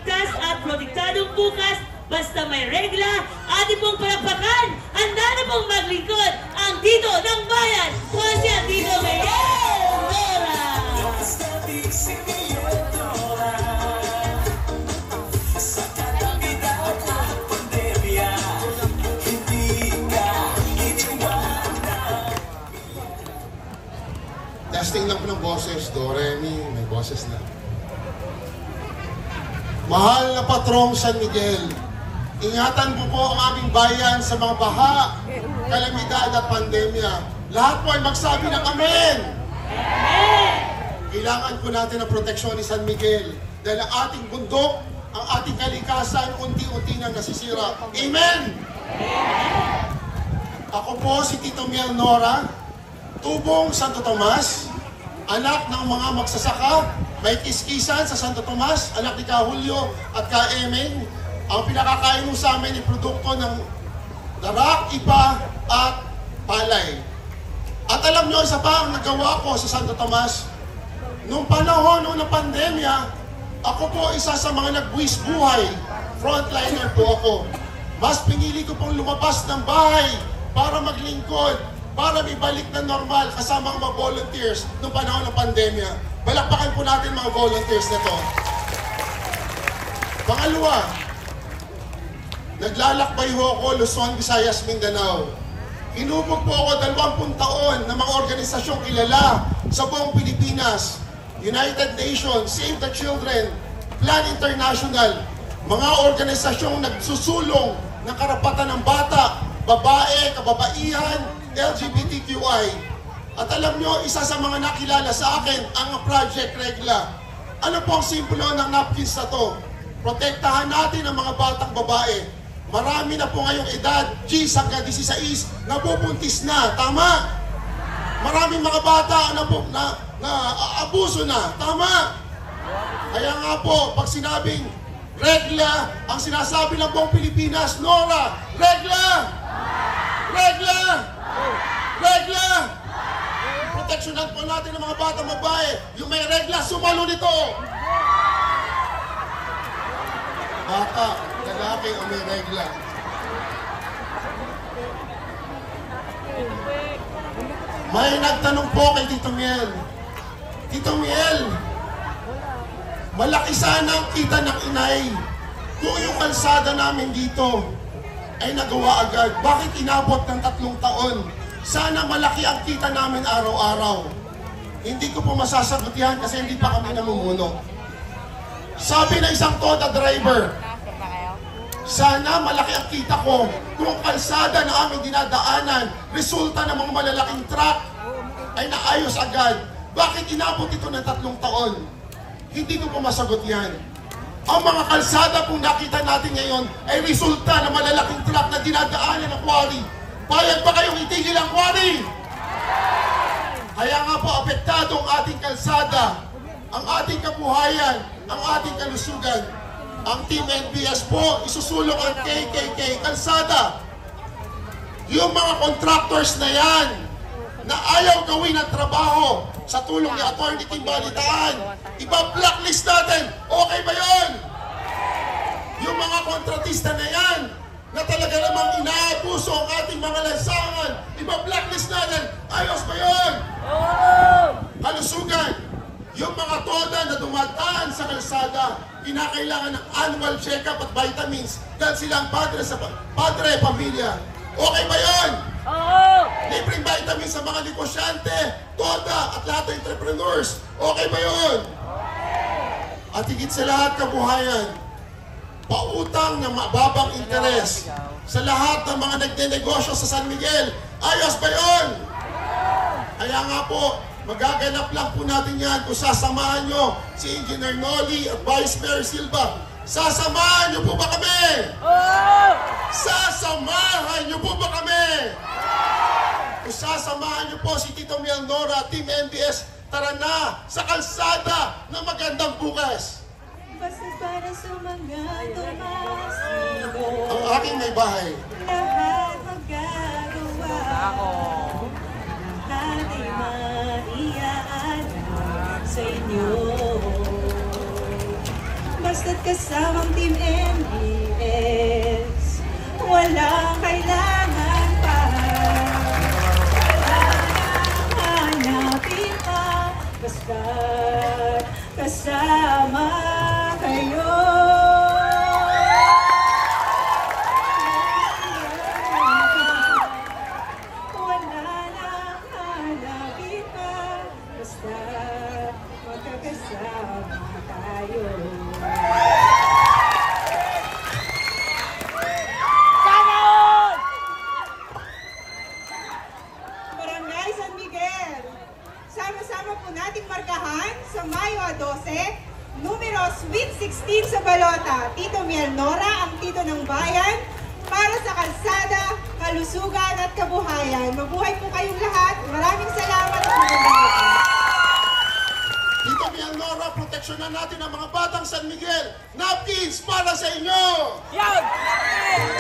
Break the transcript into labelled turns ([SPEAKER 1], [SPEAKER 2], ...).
[SPEAKER 1] ligtas at protektadong bukas basta may regla. Ating pong palakpakan, handa na pong maglingkod ang Tito ng Bayan, kung si Tito Miguel Nora.
[SPEAKER 2] Testing lang po ng boses, Do, Re, Mi, may boses na. Mahal na Patrong San Miguel, ingatan po po ang aming bayan sa mga baha, kalamidad at pandemya. Lahat po ay magsabi ng Amen!
[SPEAKER 1] Amen!
[SPEAKER 2] Kailangan po natin ang proteksyon ni San Miguel dahil ang ating bundok, ang ating kalikasan, unti-unti nang nasisira. Amen! Ako po si Tito Miel Nora, Tubong Santo Tomas, anak ng mga magsasaka, may kiskisan sa Santo Tomas, anak ni Ka Julio at Ka Emeng. Ang pinakakain mo sa amin ay produkto ng darak, ipa at palay. At alam nyo, isa pa ang nagawa ko sa Santo Tomas. Noong panahon ng pandemya, ako po isa sa mga nagbuwis buhay. Frontliner po ako. Mas pinili ko pong lumabas ng bahay para maglingkod, para may balik na normal kasama ang mga volunteers noong panahon ng pandemya. Balakpakan po natin mga volunteers na to. Pangalawa, naglalakbay ho ako Luzon, Visayas, Mindanao. Inubog po ako 20 taon ng mga organisasyong kilala sa buong Pilipinas. United Nations, Save the Children, Plan International, mga organisasyong nagsusulong ng karapatan ng bata, babae, kababaihan, LGBTQI. At alam nyo, isa sa mga nakilala sa akin ang Project Regla. Ano po ang simbolo ng napkins na to? Protektahan natin ang mga batang babae. Marami na po ngayong edad, G's hanggang 16, nabubuntis na. Tama? Maraming mga bata na abuso na. Tama? Kaya nga po, pag sinabing regla, ang sinasabi ng buong Pilipinas, Nora, regla! Regla! Regla! Proteksyonan po natin ng mga batang babae. Yung may regla, sumalo nito. Bata, lalaki o may regla. May nagtanong po kay Tito Miel. Tito Miel, malaki sana ang kita ng inay kung yung kalsada namin dito ay nagawa agad. Bakit inabot ng 3 taon? Sana malaki ang kita namin araw-araw. Hindi ko po masasagot yan kasi hindi pa kami namumuno. Sabi na isang Toda driver, sana malaki ang kita ko kung kalsada na aming dinadaanan, resulta ng mga malalaking truck ay naayos agad. Bakit inabot ito ng 3 taon? Hindi ko po masagot yan. Ang mga kalsada kung nakita natin ngayon ay resulta ng malalaking truck na dinadaanan ng quarry. Payag ba kayong itigil ang quarry? Kaya nga po, apektado ang ating kalsada, ang ating kabuhayan, ang ating kalusugan. Ang Team NBS po, isusulong ang KKK kalsada. Yung mga contractors na yan, na ayaw gawin ang trabaho sa tulong ni Atty. Kim Balitaan, iba-blacklist natin. Okay ba yun? Yung mga kontratista na yan, na talaga namang inaabuso ang ating mga lansangan, iba-blacklist natin. Ayos ba yun? Kalusugan, yung mga toda na dumadaan sa kalsada, kinakailangan ng annual check-up at vitamins dahil sila ang padre, pamilya. Okay ba yun? Libreng vitamins sa mga negosyante, toda at lahat ng entrepreneurs. Okay ba yun? At higit sa lahat, kabuhayan, pautang ng mababang interes sa lahat ng mga nagnenegosyo sa San Miguel. Ayos ba yun? Kaya nga po, magaganap lang po natin yan kung sasamahan nyo si Engineer Noli at Vice Mayor Silva. Sasamahan nyo po ba kami? Sasamahan nyo po ba kami? Kung sasamahan nyo po si Tito Miel Nora, Team NBS, tara na sa kalsada ng magandang bukas.
[SPEAKER 3] Basta para sa mga tumasigo,
[SPEAKER 2] Ang aking may bahay.
[SPEAKER 3] lahat magagawa. Ating maiaan sa inyo. Basta basta't kasamang Team MBS. Walang kailangan pa, hanapin pa, basta't kasama kayo. Wala nang hanapin pa, basta't magkakasama tayo.
[SPEAKER 4] Barangay San Miguel, sama-sama po nating markahan sa Mayo 12, numero Sweet 16 sa balota. Tito Miel Nora, ang tito ng bayan, para sa kalsada, kalusugan at kabuhayan. Mabuhay po kayong lahat. Maraming salamat at magandang gabi.
[SPEAKER 2] Tito Miel Nora, proteksyonan natin ang mga batang San Miguel. Napkins para sa inyo!
[SPEAKER 5] Yan!